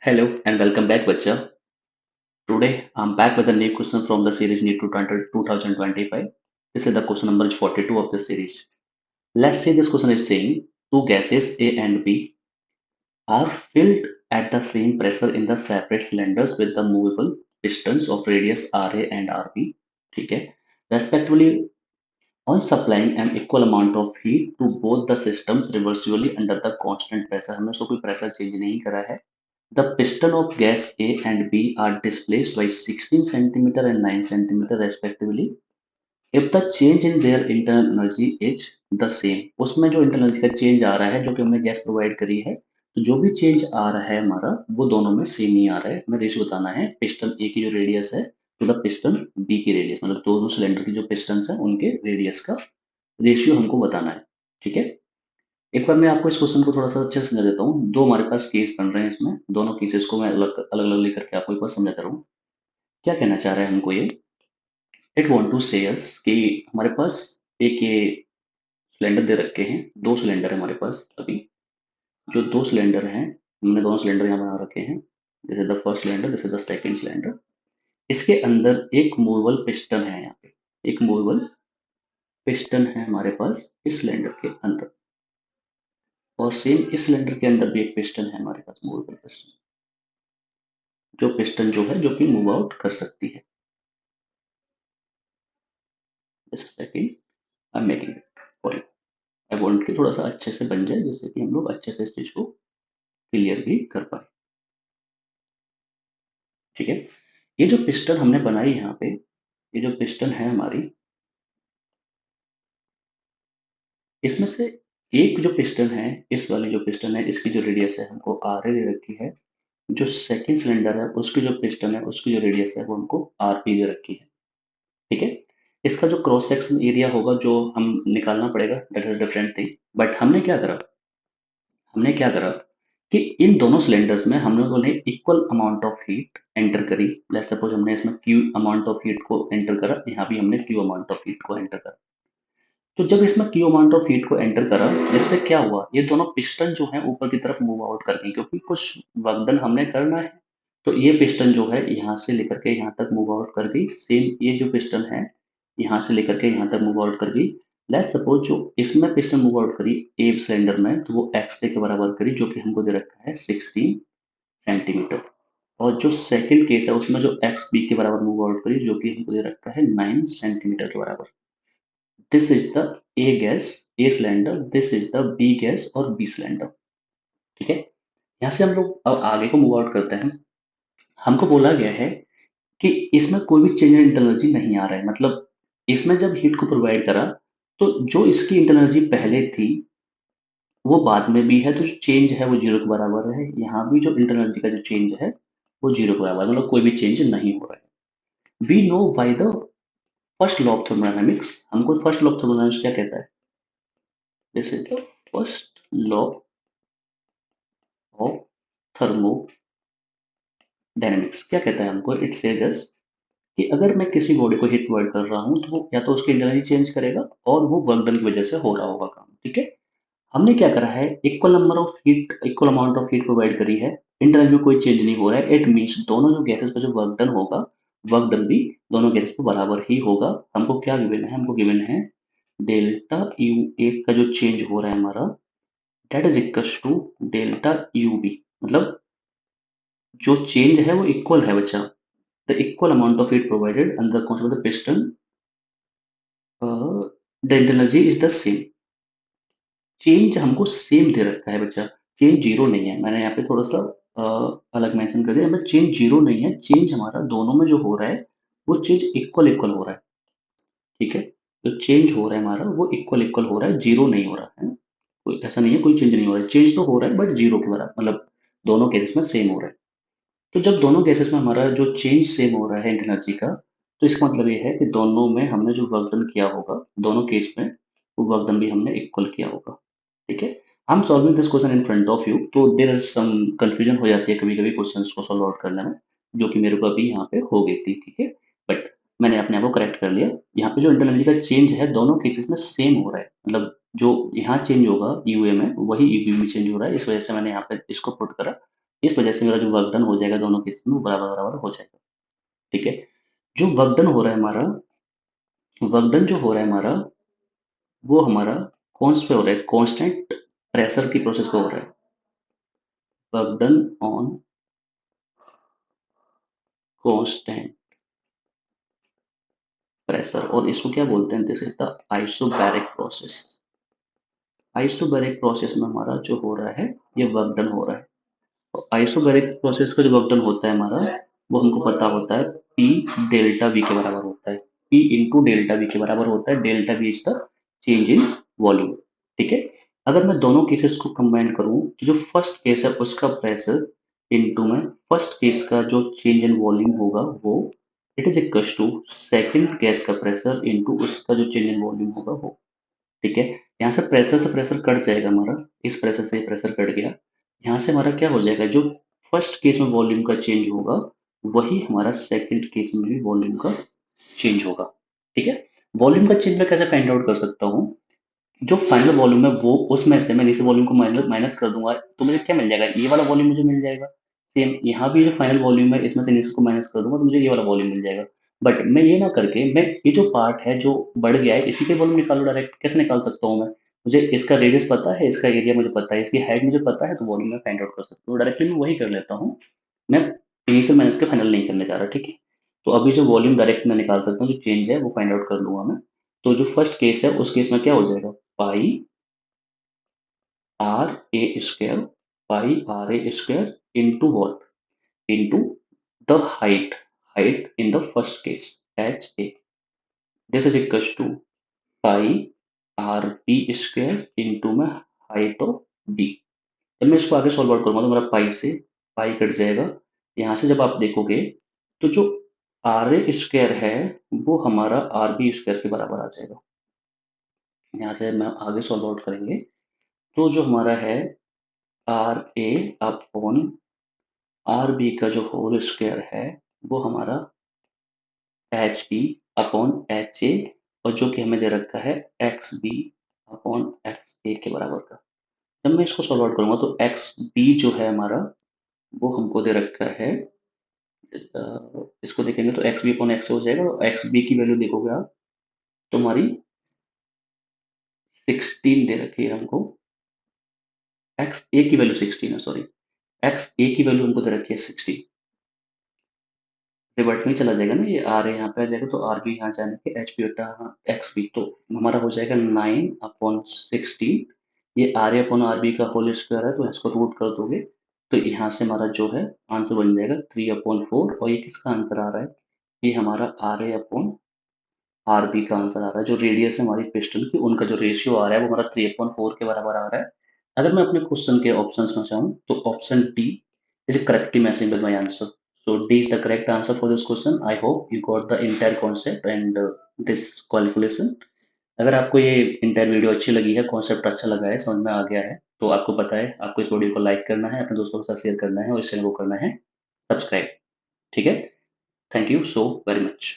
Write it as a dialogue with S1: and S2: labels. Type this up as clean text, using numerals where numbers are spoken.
S1: Hello and welcome back, Bacha. Today I'm back with a new question from the series Need to 2025. This is the question number 42 of the series. Let's say this question is saying two gases A and B are filled at the same pressure in the separate cylinders with the movable pistons of radius RA and RB. ठीक है, respectively on supplying an equal amount of heat to both the systems reversibly under the constant pressure. हमने उसको कोई pressure change नहीं करा है. The piston of gas A and B are displaced by 16 centimeter and 9 centimeter respectively. If the change in their internal energy is the same, उसमें जो internal energy का change आ रहा है जो कि हमने गैस प्रोवाइड करी है, तो जो भी चेंज आ रहा है हमारा वो दोनों में सेम ही आ रहा है. हमें रेशियो बताना है पिस्टन ए की जो रेडियस है टू द पिस्टन बी की रेडियस, मतलब दोनों सिलेंडर की जो पिस्टन्स है उनके रेडियस का रेशियो हमको बताना है. ठीक है, एक बार मैं आपको इस क्वेश्चन को थोड़ा सा अच्छे से समझा देता हूँ. दो हमारे पास केस बन रहे हैं, इसमें दोनों केसेस को मैं अलग अलग अलग लेकर के आपको एक बार समझाता रहूँ. क्या कहना चाह रहा है हमको ये, इट वांट टू से अस कि हमारे पास एक ये सिलेंडर दे रखे हैं, दो सिलेंडर है हमारे पास. अभी जो दो सिलेंडर हैं, हमने दोनों सिलेंडर यहाँ बना रखे हैं. This is the first cylinder, this is the second cylinder. इसके अंदर एक मूवेबल पिस्टन है, यहाँ पे एक मूवेबल पिस्टन है हमारे पास इस सिलेंडर के अंदर, और सेम इस सिलेंडर के अंदर भी एक पिस्टन है हमारे पास, मूवेबल पिस्टन, जो पिस्टन जो है जो कि मूव आउट कर सकती है. जैसे second I am making it for you. I want कि थोड़ा सा अच्छे से बन जाए जिससे कि हम लोग अच्छे से इस चीज को क्लियर भी कर पाए. ठीक है, ये जो पिस्टन हमने बनाई यहाँ पे, ये जो पिस्टन है हमारी, इसमें से एक जो पिस्टन है, इस वाली जो पिस्टन है इसकी जो रेडियस है हमको आर ए दे रखी है. जो सेकंड सिलेंडर है उसकी जो पिस्टन है उसकी जो रेडियस है वो हमको आर पी दे रखी है. ठीक है, इसका जो क्रॉस सेक्शन एरिया होगा जो हम निकालना पड़ेगा, that is different thing. But हमने क्या करा कि इन दोनों सिलेंडर्स में हम लोगों ने equal amount of heat enter करी. लेट्स सपोज हमने इसमें क्यू अमाउंट ऑफ हीट को एंटर करा, यहाँ भी हमने क्यू अमाउंट ऑफ हीट को एंटर करा. तो जब इसमें क्यू अमाउंट ऑफ हीट को एंटर करा, जिससे क्या हुआ, ये दोनों पिस्टन जो है ऊपर की तरफ मूव आउट कर गई, क्योंकि कुछ वर्क डन हमने करना है. तो ये पिस्टन जो है यहाँ से लेकर के यहाँ तक मूव आउट कर गई. सेम ये जो पिस्टन है यहाँ से लेकर के यहाँ तक मूव आउट कर गई. लेट्स सपोज जो इसमें पिस्टन मूव आउट करी ए सिलेंडर में, तो वो एक्स के बराबर करी, जो कि हमको दे रखा है 16 सेंटीमीटर. और जो सेकंड केस है उसमें जो एक्स बी के बराबर मूव आउट करी, जो कि हमको दे रखा है 9 सेंटीमीटर के बराबर. This is the A gas, A cylinder, this is the B gas और बी सिलेंडर. ठीक है, यहाँ से हम लोग अब आगे को मूव आउट करते हैं. हमको बोला गया है कि इसमें कोई भी चेंज इन एनर्जी नहीं आ रहा है, मतलब इसमें जब हीट को प्रोवाइड करा तो जो इसकी इंटरनल एनर्जी पहले थी वो बाद में भी है, तो जो चेंज है वो जीरो के बराबर है. यहाँ भी जो इंटरनल एनर्जी का जो चेंज है वो जीरो के बराबर है, मतलब कोई भी चेंज नहीं हो रहा है. We know by the first law of thermodynamics. हमको फर्स्ट लॉ ऑफ थर्मोडायनामिक्स क्या कहता है, this is the first law of thermodynamics. क्या कहता है हमको, इट सेज अस कि अगर मैं किसी बॉडी को हीट प्रोवाइड कर रहा हूँ तो वो या तो उसकी एनर्जी चेंज करेगा और वो वर्क डन की वजह से हो रहा होगा काम. ठीक है, हमने क्या करा है, equal number of heat, equal amount of heat provide करी है, इंटरनल में कोई चेंज नहीं हो रहा है. इट मीन्स दोनों जो गैसेस पे जो वर्क डन होगा, वर्क डन भी दोनों गैसेस पे बराबर ही होगा. हमको क्या गिवन है, हमको गिवन है डेल्टा यू, एक का जो चेंज हो रहा है हमारा, that is equal to delta U B. मतलब जो चेंज है वो इक्वल है बच्चा. The equal amount of heat provided under control the piston, the energy is the same. Change हमको सेम दे रखा है बच्चा, चेंज जीरो नहीं है. मैंने यहाँ पे थोड़ा सा अलग मेंशन कर दिया, यहाँ पे चेंज जीरो नहीं है. चेंज हमारा दोनों में जो हो रहा है वो चेंज इक्वल इक्वल हो रहा है. ठीक है, जो चेंज हो रहा है हमारा वो इक्वल इक्वल हो रहा है, जीरो नहीं हो रहा है. कोई ऐसा नहीं है कोई चेंज नहीं हो रहा है, चेंज तो हो रहा है बट जीरो के बराबर, मतलब दोनों केसेस में सेम हो रहा है. तो जब दोनों केसेस में हमारा जो चेंज सेम हो रहा है एनर्जी का, तो इसका मतलब ये है कि दोनों में हमने जो वर्क डन किया होगा, दोनों केस में वो वर्क डन भी हमने इक्वल किया होगा. ठीक है, I am solving this question in front of you, तो देयर इज सम कंफ्यूजन हो जाती है कभी कभी क्वेश्चंस को सॉल्व आउट करने में, जो कि मेरे को अभी यहाँ पे हो गई थी. ठीक है, बट मैंने अपने आप को करेक्ट कर लिया. यहाँ पे जो इंटर एनर्जी का चेंज है दोनों केसेस में सेम हो रहा है, मतलब जो यहाँ चेंज होगा यूए में वही ईबी में चेंज हो रहा है, इस वजह से मैंने यहाँ पे इसको पुट करा. इस वजह से मेरा जो वर्क डन हो जाएगा दोनों केस में वो बराबर बराबर हो जाएगा। ठीक है, जो वर्क डन हो रहा है हमारा, वर्क डन जो हो रहा है हमारा, वो हमारा कौन से पे हो रहा है, कांस्टेंट प्रेशर की प्रोसेस पे हो रहा है। Work done on constant pressure, और इसको क्या बोलते हैं, this is the isobaric process. Isobaric process में हमारा जो हो रहा है ये वर्क डन हो रहा है। और आइसोबैरिक प्रोसेस का जो वर्क डन होता है हमारा, वो हमको पता होता है पी डेल्टा वी के बराबर होता है। पी इंटू डेल्टा वी के बराबर होता है। Delta we is the change in volume. ठीक है, अगर मैं दोनों केसेस को कंबाइन करूं तो जो फर्स्ट केस है उसका प्रेशर इंटू में फर्स्ट केस का जो चेंज इन वॉल्यूम होगा वो, it is equal to second case का प्रेशर इंटू उसका जो चेंज इन वॉल्यूम होगा वो। ठीक है, यहाँ से प्रेशर कट जाएगा हमारा, इस प्रेशर से प्रेशर कट गया। यहाँ से हमारा क्या हो जाएगा, जो फर्स्ट केस में वॉल्यूम का चेंज होगा वही हमारा सेकंड केस में भी वॉल्यूम का चेंज होगा। ठीक है, वॉल्यूम का चेंज मैं कैसे फाइंड आउट कर सकता हूँ, जो फाइनल वॉल्यूम है वो उसमें से मैं इस वॉल्यूम को माइनस माइनस कर दूंगा तो मुझे क्या मिल जाएगा, ये वाला वॉल्यूम मुझे मिल जाएगा। सेम यहाँ भी जो फाइनल वॉल्यूम है इसमें से इस को माइनस कर दूंगा तो मुझे ये वाला वॉल्यूम मिल जाएगा। बट मैं ये ना करके मैं ये जो पार्ट है जो बढ़ गया है इसी के वॉल्यूम निकालू डायरेक्ट। कैसे निकाल सकता हूँ मैं, मुझे इसका रेडियस पता है, इसका एरिया मुझे पता है, इसकी हाइट मुझे पता है, तो वॉल्यूम मैं फाइंड आउट कर सकता हूँ डायरेक्टली। मैं वही कर लेता हूँ, मैं इनिशियल माइनस के फाइनल नहीं करने जा रहा। ठीक है, तो अभी जो वॉल्यूम डायरेक्ट मैं निकाल सकता हूँ, जो चेंज है वो फाइंड आउट कर लूंगा मैं। तो जो फर्स्ट केस है उस केस में क्या हो जाएगा, pi R A square, pi R A square into what, into the height in the first case H A, this is equal to pi R B square into में height of B. जब मैं इसको आगे solve out करूंगा तो मेरा पाई से pi cut जाएगा। यहाँ से जब आप देखोगे तो जो आर ए स्क्वायर है वो हमारा आर बी स्क्वायर के बराबर आ जाएगा। यहाँ से मैं आगे सॉल्व आउट करेंगे तो जो हमारा है R A upon R B का जो होल स्क्वायर है वो हमारा H B upon H A, और जो कि हमें दे रखा है X B upon X A के बराबर का। जब मैं इसको सॉल्व आउट करूंगा तो एक्स बी जो है हमारा वो हमको दे रखा है, इसको देखेंगे तो एक्स बी अपॉन एक्स हो जाएगा। एक्स बी की वैल्यू देखोगे आप तो हमारी 16 दे रखी है हमको। एक्स ए की वैल्यू 16 है, सॉरी, एक्स ए की वैल्यू हमको दे रखी है 16। रिवर्ट में ही चला जाएगा ना, ये आर ए यहाँ पे आ जाएगा तो आर बी यहाँ जाने के एच पी बटा एक्स बी, तो हमारा हो जाएगा 9/16। ये R A upon R B का होल स्क्वायर है तो इसको रूट कर दोगे तो यहाँ से हमारा जो है आंसर बन जाएगा 3/4। और ये किसका आंसर आ रहा है, ये हमारा R A upon R B का आंसर आ रहा है। जो रेडियस है हमारी पिस्टन की उनका जो रेशियो आ रहा है वो हमारा 3/4 के बराबर आ रहा है। अगर मैं अपने क्वेश्चन के ऑप्शन में चाहूँ तो option D is correctly matching with my answer. So D is the correct answer for this question. I hope you got the entire concept and this calculation. अगर आपको ये इंटायर वीडियो अच्छी लगी है, कॉन्सेप्ट अच्छा लगा है, समझ में आ गया है, तो आपको पता है आपको इस वीडियो को लाइक करना है, अपने दोस्तों के साथ शेयर करना है और इस चैनल को करना है सब्सक्राइब। ठीक है, thank you so very much.